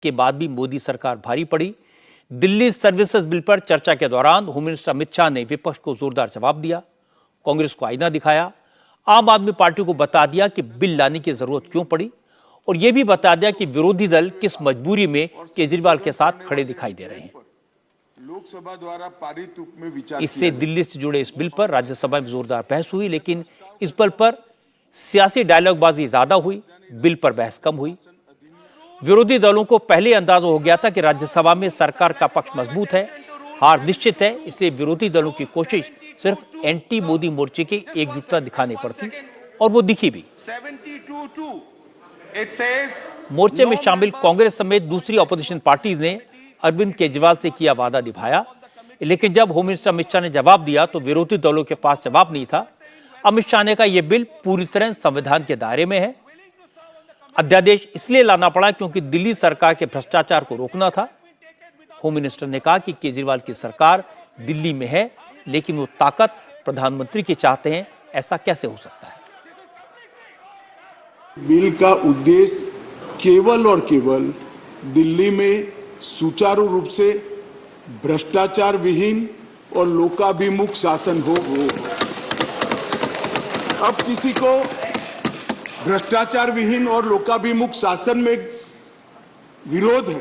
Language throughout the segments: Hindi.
के बाद भी मोदी सरकार भारी पड़ी। दिल्ली सर्विसेज बिल पर चर्चा के दौरान होम मिनिस्टर अमित शाह ने विपक्ष को जोरदार जवाब दिया, कांग्रेस को आईना दिखाया, आम आदमी पार्टी को बता दिया कि बिल लाने की जरूरत क्यों पड़ी और यह भी बता दिया कि विरोधी दल किस मजबूरी में केजरीवाल के साथ खड़े दिखाई दे रहे हैं। लोकसभा द्वारा पारित में विचार इससे दिल्ली से जुड़े इस बिल पर राज्यसभा में जोरदार बहस हुई, लेकिन इस बिल पर सियासी डायलॉगबाजी ज्यादा हुई, बिल पर बहस कम हुई। विरोधी दलों को पहले अंदाजा हो गया था कि राज्यसभा में सरकार का पक्ष मजबूत है, हार निश्चित है, इसलिए विरोधी दलों की कोशिश सिर्फ एंटी मोदी मोर्चे की एकजुटता दिखाने पर थी और वो दिखी भी। मोर्चे में शामिल कांग्रेस समेत दूसरी ऑपोजिशन पार्टीज ने अरविंद केजरीवाल से किया वादा निभाया, लेकिन जब होम मिनिस्टर अमित शाह ने जवाब दिया तो विरोधी दलों के पास जवाब नहीं था। अमित शाह ने कहा यह बिल पूरी तरह संविधान के दायरे में है। अध्यादेश इसलिए लाना पड़ा क्योंकि दिल्ली सरकार के भ्रष्टाचार को रोकना था। होम मिनिस्टर ने कहा कि केजरीवाल की सरकार दिल्ली में है, लेकिन वो ताकत प्रधानमंत्री की चाहते हैं, ऐसा कैसे हो सकता है? बिल का उद्देश्य केवल और केवल दिल्ली में सुचारू रूप से भ्रष्टाचार विहीन और लोकाभिमुख शासन हो। अब किसी को भ्रष्टाचार विहीन और लोकाभिमुख शासन में विरोध है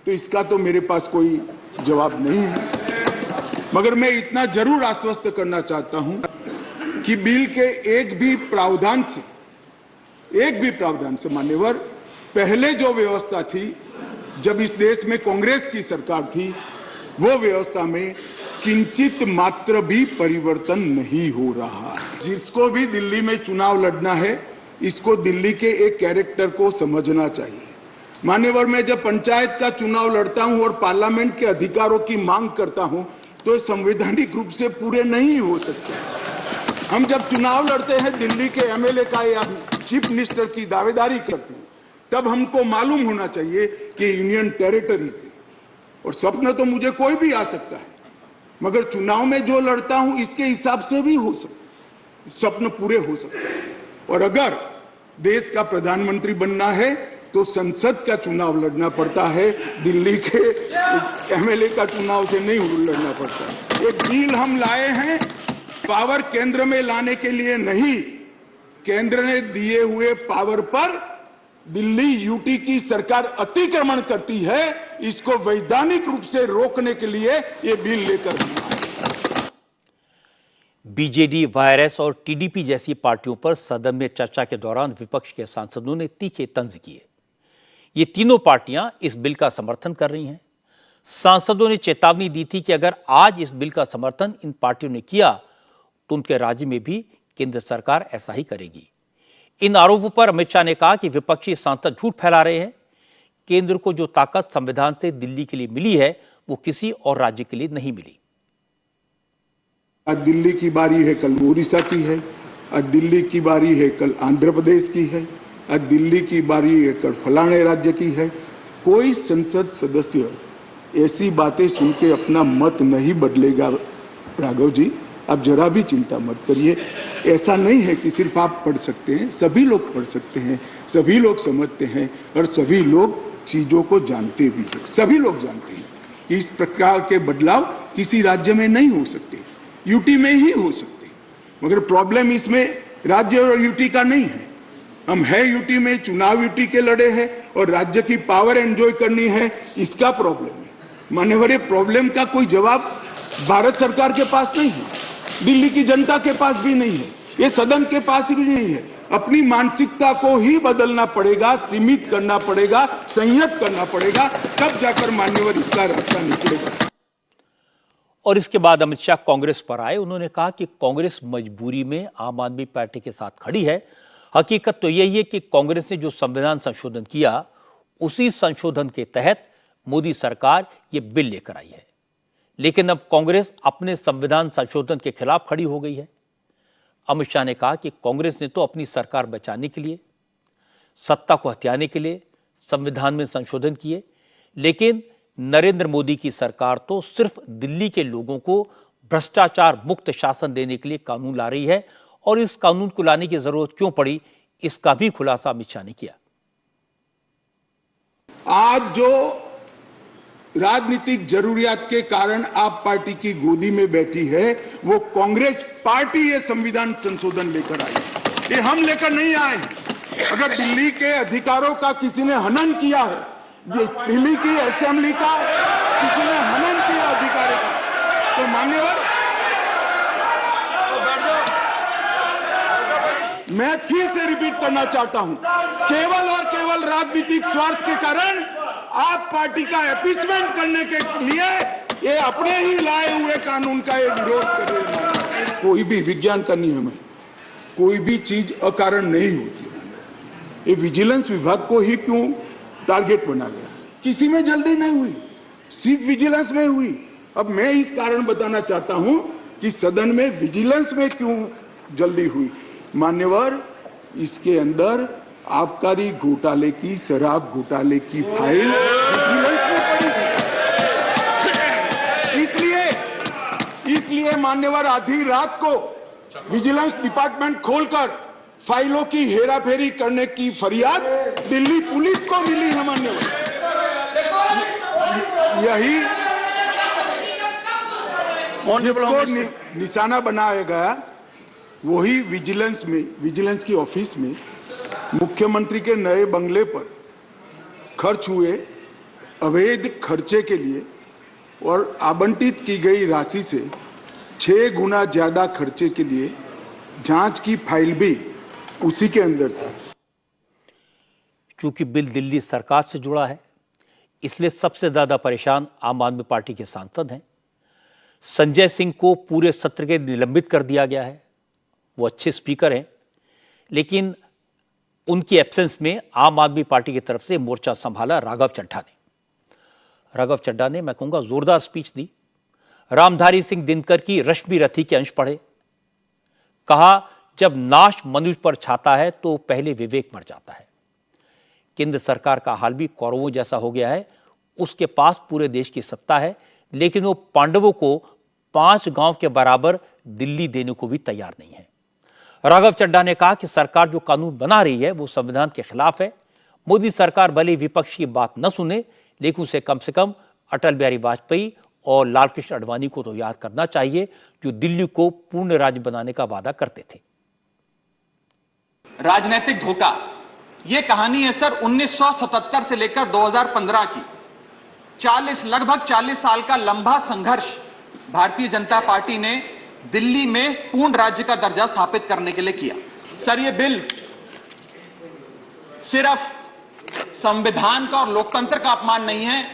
तो इसका तो मेरे पास कोई जवाब नहीं है, मगर मैं इतना जरूर आश्वस्त करना चाहता हूं कि बिल के एक भी प्रावधान से मान्यवर पहले जो व्यवस्था थी जब इस देश में कांग्रेस की सरकार थी, वो व्यवस्था में किंचित मात्र भी परिवर्तन नहीं हो रहा है। जिसको भी दिल्ली में चुनाव लड़ना है, इसको दिल्ली के एक कैरेक्टर को समझना चाहिए। मान्यवर, मैं जब पंचायत का चुनाव लड़ता हूं और पार्लियामेंट के अधिकारों की मांग करता हूं तो संवैधानिक रूप से पूरे नहीं हो सकते। हम जब चुनाव लड़ते हैं दिल्ली के एमएलए का या चीफ मिनिस्टर की दावेदारी करते हैं, तब हमको मालूम होना चाहिए कि यूनियन टेरिटरी से, और सपना तो मुझे कोई भी आ सकता है, मगर चुनाव में जो लड़ता हूं इसके हिसाब से भी हो सकता, स्वप्न पूरे हो सकते हैं। और अगर देश का प्रधानमंत्री बनना है तो संसद का चुनाव लड़ना पड़ता है, दिल्ली के एमएलए का चुनाव से नहीं लड़ना पड़ता। एक बिल हम लाए हैं पावर केंद्र में लाने के लिए नहीं, केंद्र ने दिए हुए पावर पर दिल्ली यूटी की सरकार अतिक्रमण करती है, इसको वैधानिक रूप से रोकने के लिए ये बिल लेकर बीजेडी, वायरस और टीडीपी जैसी पार्टियों पर सदन में चर्चा के दौरान विपक्ष के सांसदों ने तीखे तंज किए। ये तीनों पार्टियां इस बिल का समर्थन कर रही हैं। सांसदों ने चेतावनी दी थी कि अगर आज इस बिल का समर्थन इन पार्टियों ने किया तो उनके राज्य में भी केंद्र सरकार ऐसा ही करेगी। इन आरोपों पर अमित शाह ने कहा कि विपक्षी सांसद झूठ फैला रहे हैं। केंद्र को जो ताकत संविधान से दिल्ली के लिए मिली है वो किसी और राज्य के लिए नहीं मिली। आज दिल्ली की बारी है, कल उड़ीसा की है, आज दिल्ली की बारी है, कल आंध्र प्रदेश की है, आज दिल्ली की बारी है, कल फलाने राज्य की है। कोई संसद सदस्य ऐसी बातें सुन के अपना मत नहीं बदलेगा। राघव जी, आप जरा भी चिंता मत करिए। ऐसा नहीं है कि सिर्फ आप पढ़ सकते हैं, सभी लोग पढ़ सकते हैं, सभी लोग समझते हैं और सभी लोग चीजों को जानते भी हैं। सभी लोग जानते हैं कि इस प्रकार के बदलाव किसी राज्य में नहीं हो सकते, यूटी में ही हो सकते। मगर प्रॉब्लम इसमें राज्य और यूटी का नहीं है। हम है यूटी में, चुनाव यूटी के लड़े हैं और राज्य की पावर एंजॉय करनी है, इसका प्रॉब्लम है। मान्यवर, प्रॉब्लम का कोई जवाब भारत सरकार के पास नहीं है, दिल्ली की जनता के पास भी नहीं है, ये सदन के पास भी नहीं है। अपनी मानसिकता को ही बदलना पड़ेगा, सीमित करना पड़ेगा, संयत करना पड़ेगा, तब जाकर मान्यवर इसका रास्ता निकलेगा। और इसके बाद अमित शाह कांग्रेस पर आए। उन्होंने कहा कि कांग्रेस मजबूरी में आम आदमी पार्टी के साथ खड़ी है। हकीकत तो यही है कि कांग्रेस ने जो संविधान संशोधन किया, उसी संशोधन के तहत मोदी सरकार ये बिल लेकर आई है। लेकिन अब कांग्रेस अपने संविधान संशोधन के खिलाफ खड़ी हो गई है। अमित शाह ने कहा कि कांग्रेस ने तो अपनी सरकार बचाने के लिए, सत्ता को हथियाने के लिए संविधान में संशोधन किए, लेकिन नरेंद्र मोदी की सरकार तो सिर्फ दिल्ली के लोगों को भ्रष्टाचार मुक्त शासन देने के लिए कानून ला रही है और इस कानून को लाने की जरूरत क्यों पड़ी, इसका भी खुलासा अमित शाह ने किया। आज जो राजनीतिक जरूरियात के कारण आप पार्टी की गोदी में बैठी है, वो कांग्रेस पार्टी ये संविधान संशोधन लेकर आई। ये हम लेकर नहीं आए। अगर दिल्ली के अधिकारों का किसी ने हनन किया है, दिल्ली की असेंबली का किसी ने हनन किया अधिकारों का, तो मान्यवर, मैं फिर से रिपीट करना चाहता हूं, केवल और केवल राजनीतिक स्वार्थ के कारण आप पार्टी का एपीचमेंट करने के लिए ये अपने ही लाए हुए कानून का ये विरोध कर रहे हैं। कोई भी विज्ञान का नियम है, कोई भी चीज अकारण नहीं होती। ये विजिलेंस विभाग को ही क्यों टारगेट बना गया? किसी में जल्दी नहीं हुई, सिर्फ विजिलेंस में हुई। अब मैं इस कारण बताना चाहता हूं कि सदन में विजिलेंस में क्यों जल्दी हुई। मान्यवर, इसके अंदर आबकारी घोटाले की, शराब घोटाले की फाइल विजिलेंस में पड़ी थी। इसलिए मान्यवर, आधी रात को विजिलेंस डिपार्टमेंट खोलकर फाइलों की हेराफेरी करने की फरियाद दिल्ली पुलिस को मिली है। मान्यवर, यही जिसको निशाना बनाया गया, वही विजिलेंस की ऑफिस में मुख्यमंत्री के नए बंगले पर खर्च हुए अवैध खर्चे के लिए और आवंटित की गई राशि से 6 गुना ज्यादा खर्चे के लिए जांच की फाइल भी उसी के अंदर थी। चूंकि बिल दिल्ली सरकार से जुड़ा है, इसलिए सबसे ज्यादा परेशान आम आदमी पार्टी के सांसद हैं। संजय सिंह को पूरे सत्र के निलंबित कर दिया गया है। वो अच्छे स्पीकर हैं, लेकिन उनकी एब्सेंस में आम आदमी पार्टी की तरफ से मोर्चा संभाला राघव चड्ढा ने। राघव चड्ढा ने, मैं कहूंगा, जोरदार स्पीच दी। रामधारी सिंह दिनकर की रश्मि रथी के अंश पढ़े। कहा, जब नाश मनुष्य पर छाता है तो पहले विवेक मर जाता है। केंद्र सरकार का हाल भी कौरवों जैसा हो गया है। उसके पास पूरे देश की सत्ता है, लेकिन वो पांडवों को 5 गांव के बराबर दिल्ली देने को भी तैयार नहीं है। राघव चड्ढा ने कहा कि सरकार जो कानून बना रही है वो संविधान के खिलाफ है। मोदी सरकार भले विपक्ष की बात न सुने, लेकिन उसे कम से कम अटल बिहारी वाजपेयी और लालकृष्ण आडवाणी को तो याद करना चाहिए, जो दिल्ली को पूर्ण राज्य बनाने का वादा करते थे। राजनीतिक धोखा, यह कहानी है सर 1977 से लेकर 2015 की। लगभग 40 साल का लंबा संघर्ष भारतीय जनता पार्टी ने दिल्ली में पूर्ण राज्य का दर्जा स्थापित करने के लिए किया। सर, यह बिल सिर्फ संविधान का और लोकतंत्र का अपमान नहीं है।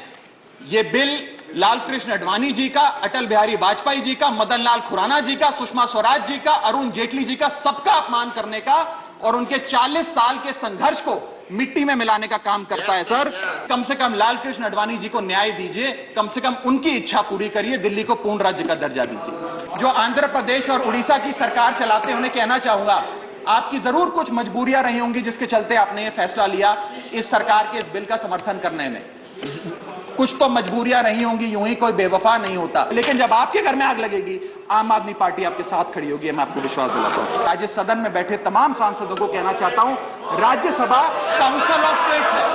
यह बिल लालकृष्ण आडवाणी जी का, अटल बिहारी वाजपेयी जी का, मदन लाल खुराना जी का, सुषमा स्वराज जी का, अरुण जेटली जी का, सबका अपमान करने का और उनके 40 साल के संघर्ष को मिट्टी में मिलाने का काम करता है। सर, कम से कम लालकृष्ण आडवाणी जी को न्याय दीजिए, कम से कम उनकी इच्छा पूरी करिए, दिल्ली को पूर्ण राज्य का दर्जा दीजिए। जो आंध्र प्रदेश और उड़ीसा की सरकार चलाते हैं, उन्हें कहना चाहूंगा, आपकी जरूर कुछ मजबूरियां रही होंगी जिसके चलते आपने ये फैसला लिया इस सरकार के इस बिल का समर्थन करने में। कुछ तो मजबूरियां रही होंगी, यूं ही कोई बेवफा नहीं होता। लेकिन जब आपके घर में आग लगेगी, आम आदमी पार्टी आपके साथ खड़ी होगी, मैं आपको विश्वास दिलाता हूं। राज्य सदन में बैठे तमाम सांसदों को कहना चाहता हूं, राज्यसभा काउंसिल ऑफ स्टेट्स है।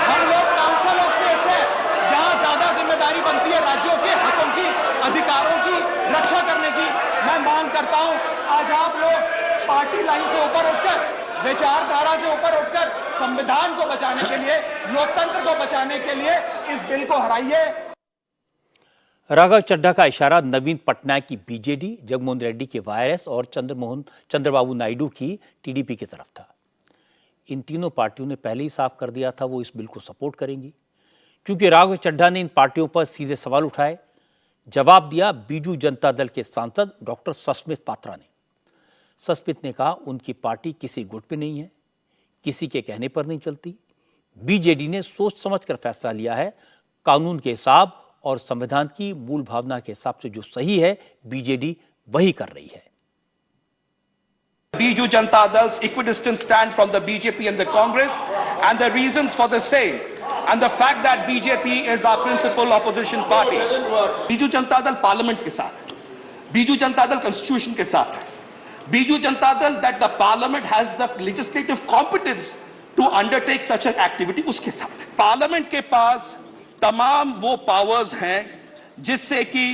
हम लोग काउंसिल ऑफ स्टेट्स है, जहां ज्यादा जिम्मेदारी बनती है राज्यों के हकों की, अधिकारों की रक्षा करने की। मैं मांग करता हूं, आज आप लोग पार्टी लाइन से ऊपर उठकर, विचारधारा से ऊपर उठकर संविधान को बचाने के लिए, लोकतंत्र को बचाने के लिए इस बिल को हराइए। राघव चड्ढा का इशारा नवीन पटनायक की बीजेडी, जगनमोहन रेड्डी के वायरस और चंद्रबाबू नायडू की टीडीपी की तरफ था। इन तीनों पार्टियों ने पहले ही साफ कर दिया था वो इस बिल को सपोर्ट करेंगी। क्योंकि राघव चड्ढा ने इन पार्टियों पर सीधे सवाल उठाए, जवाब दिया बीजू जनता दल के सांसद डॉक्टर सस्मित पात्रा ने। सस्मित ने कहा, उनकी पार्टी किसी गुट पे नहीं है, किसी के कहने पर नहीं चलती। बीजेडी ने सोच समझकर फैसला लिया है। कानून के हिसाब और संविधान की मूल भावना के हिसाब से जो सही है, बीजेडी वही कर रही है। Biju Janata Dal's equidistant stand from the BJP and the Congress, and the reasons for the same, and the fact that BJP is our principal opposition party. Biju Janata Dal parliament के साथ है, Biju Janata Dal constitution के साथ है, Biju Janata Dal that the parliament has the legislative competence to undertake such an activity, उसके सामने पार्लियामेंट के पास तमाम वो पावर्स हैं जिससे कि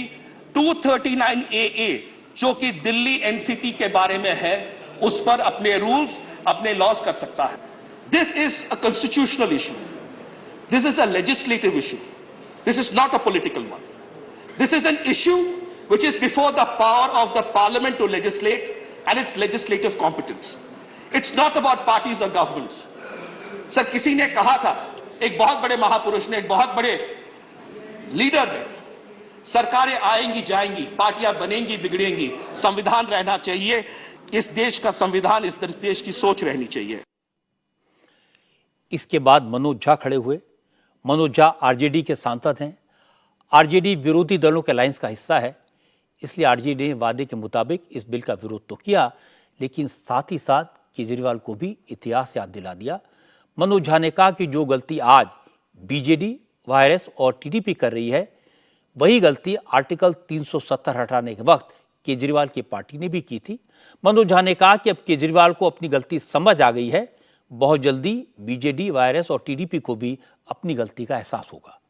239AA जो कि दिल्ली एनसीटी के बारे में है, उस पर अपने रूल्स, अपने लॉज कर सकता है। This is a constitutional issue, this is a legislative issue, this is not a political one, this is an issue which is before the power of the parliament to legislate and its legislative competence. It's not about parties or governments. Sir, किसी ने कहा था, एक बहुत बड़े महापुरुष ने, एक बहुत बड़े लीडर ने, सरकारें आएंगी जाएंगी, पार्टियां बनेंगी बिगड़ेंगी, संविधान रहना चाहिए, इस देश का संविधान, इस देश की सोच रहनी चाहिए। इसके बाद मनोज झा खड़े हुए। मनोज झा आरजेडी के सांसद हैं। आरजेडी विरोधी दलों के अलायंस का हिस्सा है, इसलिए आरजेडी ने वादे के मुताबिक इस बिल का विरोध तो किया, लेकिन साथ ही साथ केजरीवाल को भी इतिहास याद दिला दिया। मनोज झा ने कहा कि जो गलती आज बीजेडी, वायरस और टीडीपी कर रही है, वही गलती आर्टिकल 370 हटाने के वक्त केजरीवाल की पार्टी ने भी की थी। मनोज झा ने कहा कि अब केजरीवाल को अपनी गलती समझ आ गई है, बहुत जल्दी बीजेडी, वायरस और टीडीपी को भी अपनी गलती का एहसास होगा।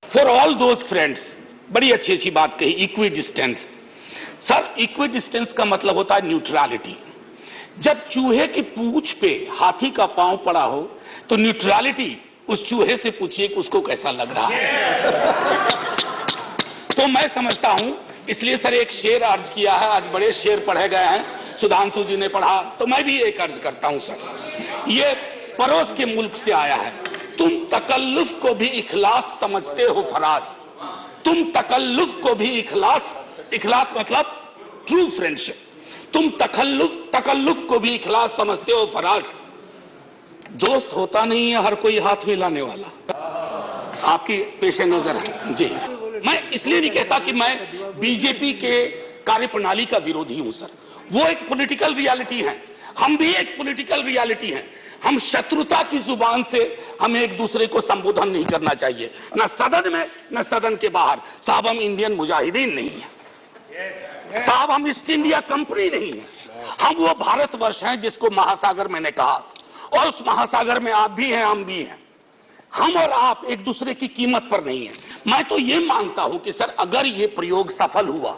फॉर ऑल दोज फ्रेंड्स, बड़ी अच्छी अच्छी बात कही, equi distance. Sir, equi distance का मतलब होता है न्यूट्रलिटी। जब चूहे की पूंछ पे हाथी का पांव पड़ा हो तो न्यूट्रलिटी उस चूहे से पूछिए कि उसको कैसा लग रहा है। तो मैं समझता हूं, इसलिए सर एक शेर अर्ज किया है, आज बड़े शेर पढ़े गए हैं, सुधांशु जी ने पढ़ा, तो मैं भी एक अर्ज करता हूं सर। ये पड़ोस के मुल्क से आया है। तुम तकल्लुफ को भी इखलास समझते हो फराज, तुम तकल्लुफ को भी इखलास मतलब ट्रू फ्रेंडशिप, तुम तकल्लुफ को भी इखलास समझते हो फराज। दोस्त होता नहीं है हर कोई हाथ मिलाने वाला, आपकी पेशे नजर है जी। मैं इसलिए नहीं कहता कि मैं बीजेपी के कार्यप्रणाली का विरोधी हूं सर, वो एक पॉलिटिकल रियलिटी है, हम भी एक पॉलिटिकल रियलिटी हैं। हम शत्रुता की जुबान से हमें एक दूसरे को संबोधन नहीं करना चाहिए, न सदन में न सदन के बाहर। साहब, हम इंडियन मुजाहिदीन नहीं है साहब, हम ईस्ट इंडिया कंपनी नहीं है, हम वो भारतवर्ष हैं जिसको महासागर मैंने कहा, और उस महासागर में आप भी हैं, हम भी हैं। हम और आप एक दूसरे की कीमत पर नहीं है। मैं तो ये मानता हूं कि सर अगर ये प्रयोग सफल हुआ,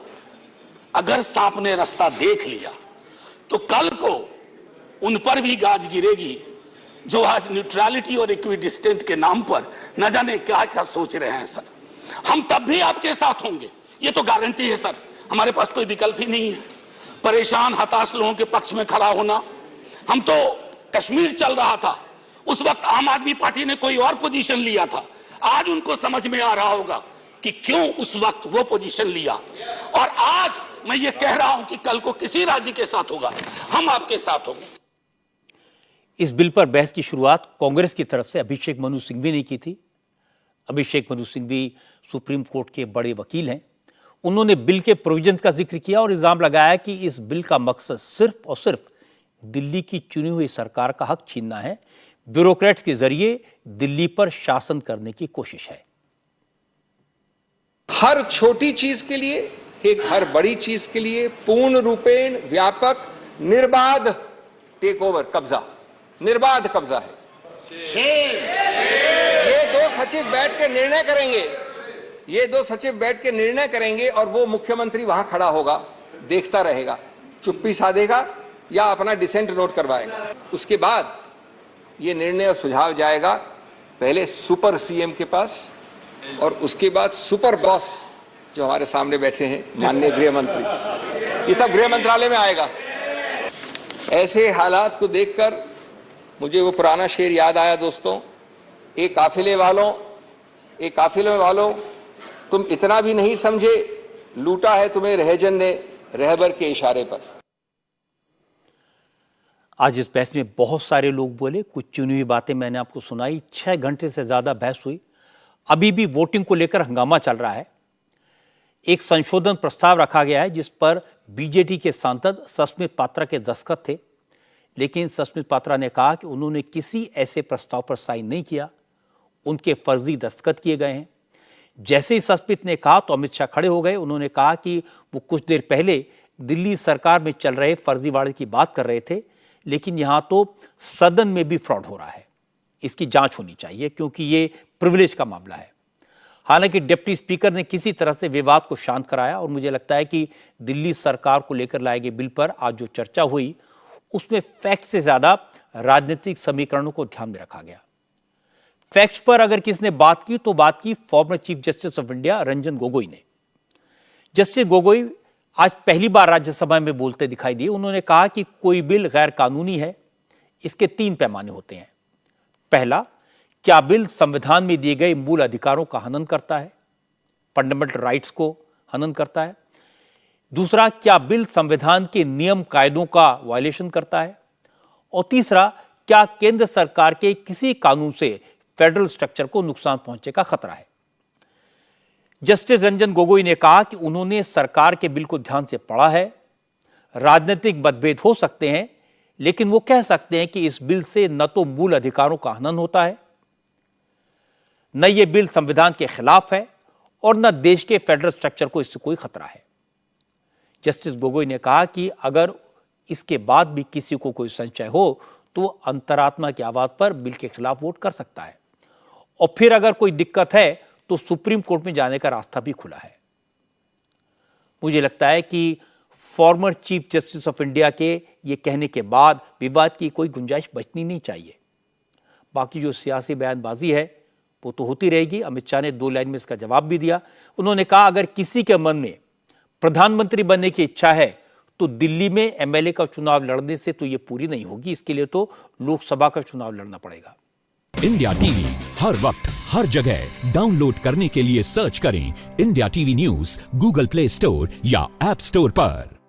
अगर सांप ने रास्ता देख लिया, तो कल को उन पर भी गाज गिरेगी जो आज न्यूट्रलिटी और इक्विडिस्टेंट के नाम पर न जाने क्या क्या सोच रहे हैं सर। हम तब भी आपके साथ होंगे, ये तो गारंटी है सर, हमारे पास कोई विकल्प ही नहीं है। परेशान हताश लोगों के पक्ष में खड़ा होना। हम तो कश्मीर चल रहा था, उस वक्त आम आदमी पार्टी ने कोई और पोजीशन लिया था, आज उनको समझ में आ रहा होगा कि क्यों उस वक्त वो पोजीशन लिया। और आज मैं ये कह रहा हूं कि कल को किसी राज्य के साथ होगा, हम आपके साथ होंगे। इस बिल पर बहस की शुरुआत कांग्रेस की तरफ से अभिषेक मनु सिंघवी ने की थी। अभिषेक मनु सिंघवी सुप्रीम कोर्ट के बड़े वकील हैं। उन्होंने बिल के प्रोविजन का जिक्र किया और इल्जाम लगाया कि इस बिल का मकसद सिर्फ और सिर्फ दिल्ली की चुनी हुई सरकार का हक छीनना है, ब्यूरोक्रेट्स के जरिए दिल्ली पर शासन करने की कोशिश है। हर छोटी चीज के लिए, एक हर बड़ी चीज के लिए पूर्ण रूपेण व्यापक निर्बाध टेक ओवर, कब्जा, निर्बाध कब्जा है। ये दो सचिव बैठ के निर्णय करेंगे, ये दो सचिव बैठ के निर्णय करेंगे और वो मुख्यमंत्री वहां खड़ा होगा, देखता रहेगा, चुप्पी साधेगा या अपना डिसेंट नोट करवाएगा। उसके बाद ये निर्णय और सुझाव जाएगा पहले सुपर सीएम के पास और उसके बाद सुपर बॉस जो हमारे सामने बैठे हैं माननीय गृह मंत्री, ये सब गृह मंत्रालय में आएगा। ऐसे हालात को देखकर मुझे वो पुराना शेर याद आया दोस्तों, एक काफिले वालों तुम इतना भी नहीं समझे, लूटा है तुम्हें रहजन ने रहबर के इशारे पर। आज इस बहस में बहुत सारे लोग बोले, कुछ चुनी हुई बातें मैंने आपको सुनाई। 6 घंटे से ज्यादा बहस हुई। अभी भी वोटिंग को लेकर हंगामा चल रहा है। एक संशोधन प्रस्ताव रखा गया है जिस पर बीजेडी के सांसद सस्मित पात्रा के दस्तखत थे, लेकिन सस्मित पात्रा ने कहा कि उन्होंने किसी ऐसे प्रस्ताव पर साइन नहीं किया, उनके फर्जी दस्तखत किए गए हैं। जैसे ही सस्मित ने कहा तो अमित शाह खड़े हो गए। उन्होंने कहा कि वो कुछ देर पहले दिल्ली सरकार में चल रहे फर्जीवाड़े की बात कर रहे थे, लेकिन यहां तो सदन में भी फ्रॉड हो रहा है। इसकी जांच होनी चाहिए क्योंकि ये प्रिविलेज का मामला है। हालांकि डिप्टी स्पीकर ने किसी तरह से विवाद को शांत कराया और मुझे लगता है कि दिल्ली सरकार को लेकर लाए गए बिल पर आज जो चर्चा हुई उसमें फैक्ट से ज्यादा राजनीतिक समीकरणों को ध्यान में रखा गया। फैक्ट्स पर अगर किसने बात की तो बात की former chief justice of India Ranjan Gogoi ने। जस्टिस गोगोई आज पहली बार राज्यसभा में बोलते दिखाई दिए। उन्होंने कहा कि कोई बिल गैर कानूनी है, इसके 3 पैमाने होते हैं। पहला, क्या बिल संविधान में दिए गए मूल अधिकारों का हनन करता है, फंडामेंटल राइट्स को हनन करता है। दूसरा, क्या बिल संविधान के नियम कायदों का वायलेशन करता है। और तीसरा, क्या केंद्र सरकार के किसी कानून से फेडरल स्ट्रक्चर को नुकसान पहुंचने का खतरा है। जस्टिस रंजन गोगोई ने कहा कि उन्होंने सरकार के बिल को ध्यान से पढ़ा है। राजनीतिक मतभेद हो सकते हैं, लेकिन वो कह सकते हैं कि इस बिल से न तो मूल अधिकारों का हनन होता है, न ये बिल संविधान के खिलाफ है और न देश के फेडरल स्ट्रक्चर को इससे कोई खतरा है। जस्टिस गोगोई ने कहा कि अगर इसके बाद भी किसी को कोई संशय हो तो वो अंतरात्मा की आवाज पर बिल के खिलाफ वोट कर सकता है और फिर अगर कोई दिक्कत है तो सुप्रीम कोर्ट में जाने का रास्ता भी खुला है। मुझे लगता है कि former chief justice of India के ये कहने के बाद विवाद की कोई गुंजाइश बचनी नहीं चाहिए। बाकी जो सियासी बयानबाजी है वो तो होती रहेगी। अमित शाह ने 2 लाइन में इसका जवाब भी दिया। उन्होंने कहा अगर किसी के मन में प्रधानमंत्री बनने की इच्छा है तो दिल्ली में एमएलए का चुनाव लड़ने से तो ये पूरी नहीं होगी, इसके लिए तो लोकसभा का चुनाव लड़ना पड़ेगा। इंडिया टीवी हर वक्त हर जगह डाउनलोड करने के लिए सर्च करें India TV news Google play store या ऐप स्टोर पर।